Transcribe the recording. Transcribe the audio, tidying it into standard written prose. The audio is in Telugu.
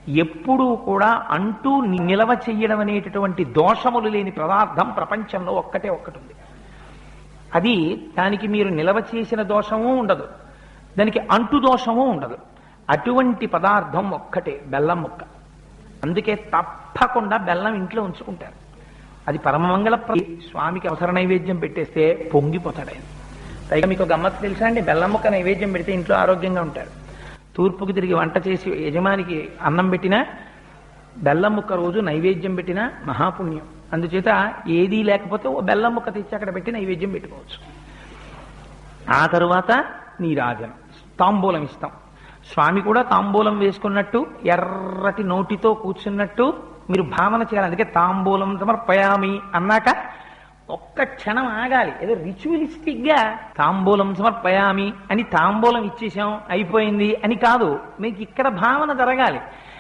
ఎప్పుడూ కూడా అంటూ నిలవ చెయ్యడం అనేటటువంటి దోషములు లేని పదార్థం ప్రపంచంలో ఒక్కటే ఒక్కటి ఉంది. అది దానికి మీరు నిలవ చేసిన దోషము ఉండదు, దానికి అంటు దోషము ఉండదు. అటువంటి పదార్థం ఒక్కటే బెల్లం ముక్క. అందుకే తప్పకుండా బెల్లం ఇంట్లో ఉంచుకుంటారు. అది పరమమంగళ స్వామికి అవసర నైవేద్యం పెట్టేస్తే పొంగిపోతాడు ఆయన. పైగా మీకు గమ్మత్తు తెలుసా అండి, బెల్లం ముక్క నైవేద్యం పెడితే ఇంట్లో ఆరోగ్యంగా ఉంటారు. తూర్పుకి తిరిగి వంట చేసి యజమానికి అన్నం పెట్టినా బెల్లం ముక్క రోజు నైవేద్యం పెట్టినా మహాపుణ్యం. అందుచేత ఏదీ లేకపోతే ఓ బెల్లం ముక్క తెచ్చి అక్కడ పెట్టి నైవేద్యం పెట్టుకోవచ్చు. ఆ తరువాత నీరాజనం, తాంబూలం ఇస్తాం. స్వామి కూడా తాంబూలం వేసుకున్నట్టు ఎర్రటి నోటితో కూర్చున్నట్టు మీరు భావన చేయాలి. అందుకే తాంబూలం సమర్పయామి అన్నాక ఒక్క క్షణం ఆగాలి. ఏదో రిచువలిస్టిక్ గా తాంబూలం సమర్పయామి అని తాంబూలం ఇచ్చేసాం అయిపోయింది అని కాదు, మీకు ఇక్కడ భావన జరగాలి.